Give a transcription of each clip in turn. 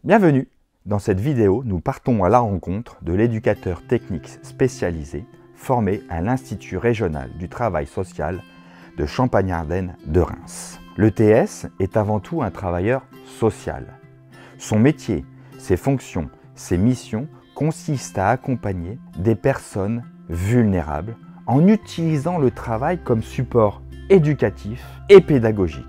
Bienvenue! Dans cette vidéo, nous partons à la rencontre de l'éducateur technique spécialisé formé à l'Institut régional du travail social de Champagne-Ardenne de Reims. L'ETS est avant tout un travailleur social. Son métier, ses fonctions, ses missions consistent à accompagner des personnes vulnérables en utilisant le travail comme support éducatif et pédagogique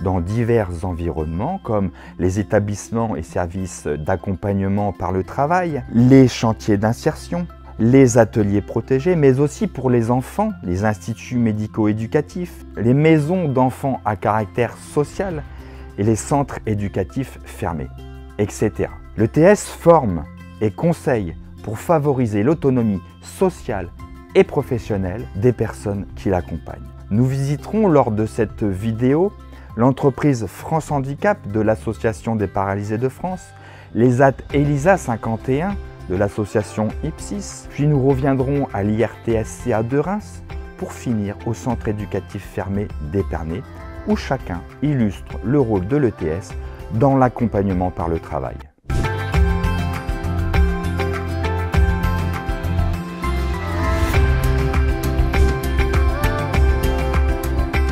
dans divers environnements comme les établissements et services d'accompagnement par le travail, les chantiers d'insertion, les ateliers protégés, mais aussi pour les enfants, les instituts médico-éducatifs, les maisons d'enfants à caractère social et les centres éducatifs fermés, etc. L'ETS forme et conseille pour favoriser l'autonomie sociale et professionnelle des personnes qui l'accompagnent. Nous visiterons lors de cette vidéo l'entreprise France Handicap de l'Association des paralysés de France, les AT ELISA 51 de l'association Ipsis, puis nous reviendrons à l'IRTSCA de Reims pour finir au centre éducatif fermé d'Épernay où chacun illustre le rôle de l'ETS dans l'accompagnement par le travail.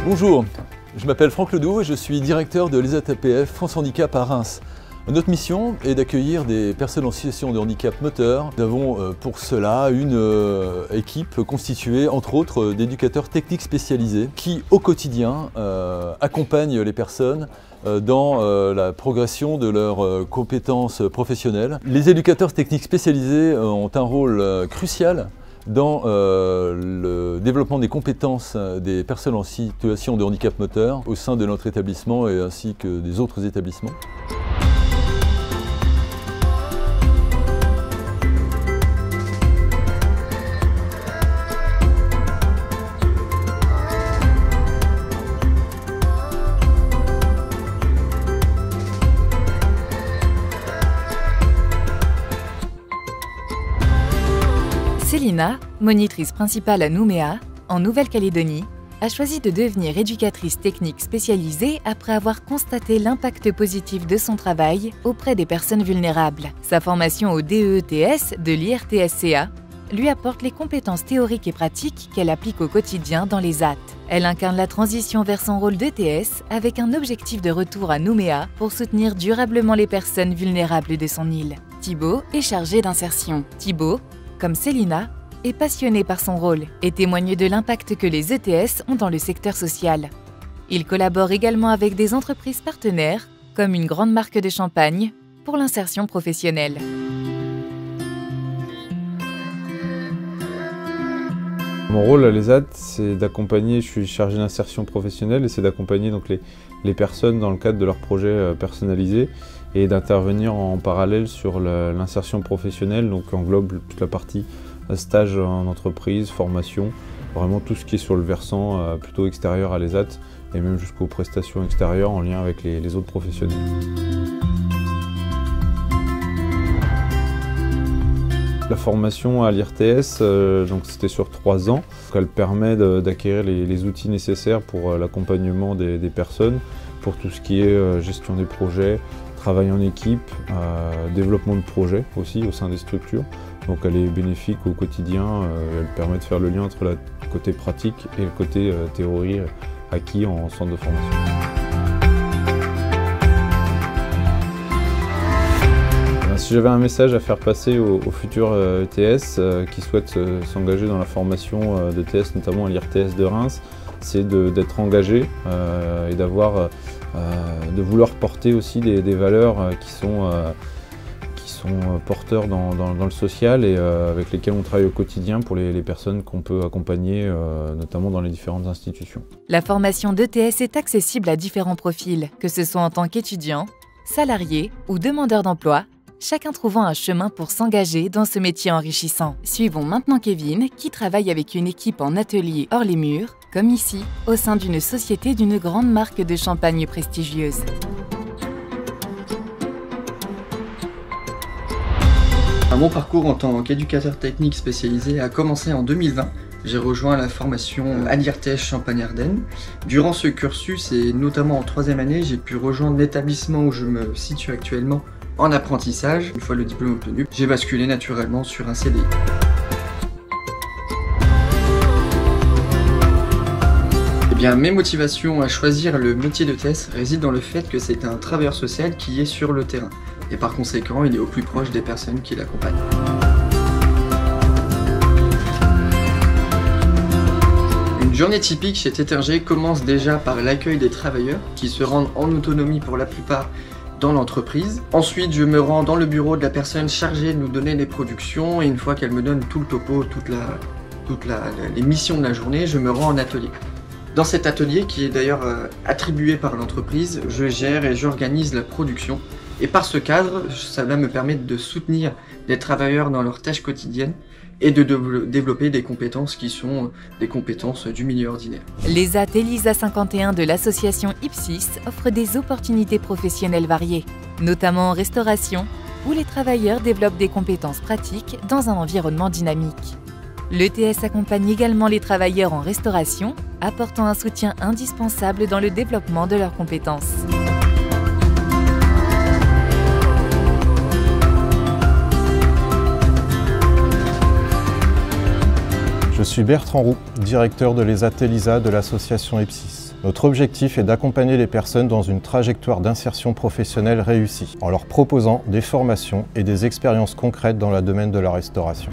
Bonjour, je m'appelle Franck Ledoux et je suis directeur de l'ESAT-APF France Handicap à Reims. Notre mission est d'accueillir des personnes en situation de handicap moteur. Nous avons pour cela une équipe constituée entre autres d'éducateurs techniques spécialisés qui au quotidien accompagnent les personnes dans la progression de leurs compétences professionnelles. Les éducateurs techniques spécialisés ont un rôle crucial dans le développement des compétences des personnes en situation de handicap moteur au sein de notre établissement et ainsi que des autres établissements. Célina, monitrice principale à Nouméa, en Nouvelle-Calédonie, a choisi de devenir éducatrice technique spécialisée après avoir constaté l'impact positif de son travail auprès des personnes vulnérables. Sa formation au DEETS de l'IRTSCA lui apporte les compétences théoriques et pratiques qu'elle applique au quotidien dans les AT. Elle incarne la transition vers son rôle d'ETS avec un objectif de retour à Nouméa pour soutenir durablement les personnes vulnérables de son île. Thibaut est chargé d'insertion. Thibaut, comme Célina, est passionné par son rôle et témoigne de l'impact que les ETS ont dans le secteur social. Il collabore également avec des entreprises partenaires, comme une grande marque de champagne, pour l'insertion professionnelle. Mon rôle à l'ESAT, c'est d'accompagner, je suis chargé d'insertion professionnelle et c'est d'accompagner donc les personnes dans le cadre de leurs projets personnalisés et d'intervenir en parallèle sur l'insertion professionnelle, donc englobe toute la partie stage en entreprise, formation, vraiment tout ce qui est sur le versant plutôt extérieur à l'ESAT et même jusqu'aux prestations extérieures en lien avec les autres professionnels. La formation à l'IRTS, donc c'était sur 3 ans. Elle permet d'acquérir les outils nécessaires pour l'accompagnement des personnes, pour tout ce qui est gestion des projets, travail en équipe, développement de projets aussi au sein des structures. Donc elle est bénéfique au quotidien, elle permet de faire le lien entre le côté pratique et le côté théorie acquis en centre de formation. Si j'avais un message à faire passer aux futurs ETS qui souhaitent s'engager dans la formation d'ETS, notamment à l'IRTS de Reims, c'est d'être engagé et de vouloir porter aussi des valeurs qui sont porteurs dans le social et avec lesquels on travaille au quotidien pour les personnes qu'on peut accompagner, notamment dans les différentes institutions. La formation d'ETS est accessible à différents profils, que ce soit en tant qu'étudiant, salarié ou demandeur d'emploi, chacun trouvant un chemin pour s'engager dans ce métier enrichissant. Suivons maintenant Kevin, qui travaille avec une équipe en atelier hors les murs, comme ici, au sein d'une société d'une grande marque de champagne prestigieuse. Mon parcours en tant qu'éducateur technique spécialisé a commencé en 2020. J'ai rejoint la formation à l'IRTS Champagne-Ardenne. Durant ce cursus et notamment en 3e année, j'ai pu rejoindre l'établissement où je me situe actuellement, En apprentissage, une fois le diplôme obtenu, j'ai basculé naturellement sur un CDI. Mes motivations à choisir le métier de TS résident dans le fait que c'est un travailleur social qui est sur le terrain. Et par conséquent, il est au plus proche des personnes qui l'accompagnent. Une journée typique chez Tétergé commence déjà par l'accueil des travailleurs qui se rendent en autonomie pour la plupart dans l'entreprise. Ensuite, je me rends dans le bureau de la personne chargée de nous donner les productions et une fois qu'elle me donne tout le topo, les missions de la journée, je me rends en atelier. Dans cet atelier, qui est d'ailleurs attribué par l'entreprise, je gère et j'organise la production. Et par ce cadre, cela me permet de soutenir les travailleurs dans leurs tâches quotidiennes et de développer des compétences qui sont des compétences du milieu ordinaire. L'ESAT ELISA 51 de l'association Ipsis offre des opportunités professionnelles variées, notamment en restauration, où les travailleurs développent des compétences pratiques dans un environnement dynamique. L'ETS accompagne également les travailleurs en restauration, apportant un soutien indispensable dans le développement de leurs compétences. Je suis Bertrand Roux, directeur de l'ESAT ELISA de l'association Ipsis. Notre objectif est d'accompagner les personnes dans une trajectoire d'insertion professionnelle réussie, en leur proposant des formations et des expériences concrètes dans le domaine de la restauration.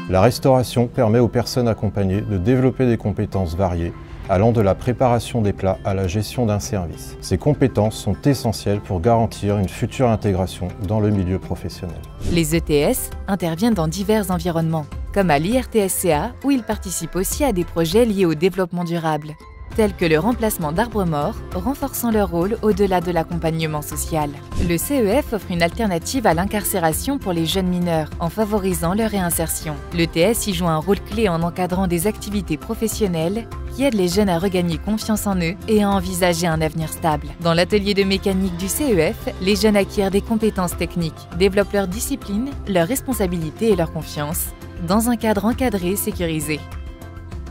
La restauration permet aux personnes accompagnées de développer des compétences variées, allant de la préparation des plats à la gestion d'un service. Ces compétences sont essentielles pour garantir une future intégration dans le milieu professionnel. Les ETS interviennent dans divers environnements, comme à l'IRTSCA où ils participent aussi à des projets liés au développement durable, tels que le remplacement d'arbres morts, renforçant leur rôle au-delà de l'accompagnement social. Le CEF offre une alternative à l'incarcération pour les jeunes mineurs, en favorisant leur réinsertion. L'ETS y joue un rôle clé en encadrant des activités professionnelles qui aident les jeunes à regagner confiance en eux et à envisager un avenir stable. Dans l'atelier de mécanique du CEF, les jeunes acquièrent des compétences techniques, développent leur discipline, leur responsabilité et leur confiance, dans un cadre encadré et sécurisé.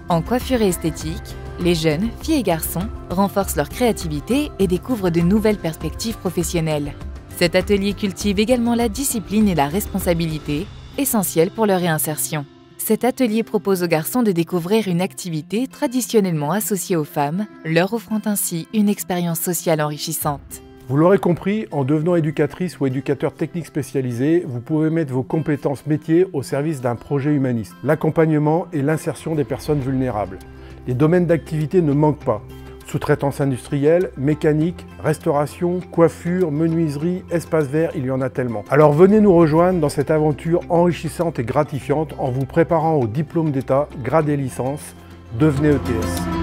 En coiffure et esthétique, les jeunes, filles et garçons, renforcent leur créativité et découvrent de nouvelles perspectives professionnelles. Cet atelier cultive également la discipline et la responsabilité, essentielles pour leur réinsertion. Cet atelier propose aux garçons de découvrir une activité traditionnellement associée aux femmes, leur offrant ainsi une expérience sociale enrichissante. Vous l'aurez compris, en devenant éducatrice ou éducateur technique spécialisé, vous pouvez mettre vos compétences métiers au service d'un projet humaniste, l'accompagnement et l'insertion des personnes vulnérables. Les domaines d'activité ne manquent pas. Sous-traitance industrielle, mécanique, restauration, coiffure, menuiserie, espace vert, il y en a tellement. Alors venez nous rejoindre dans cette aventure enrichissante et gratifiante en vous préparant au diplôme d'État, grade et licence. Devenez ETS.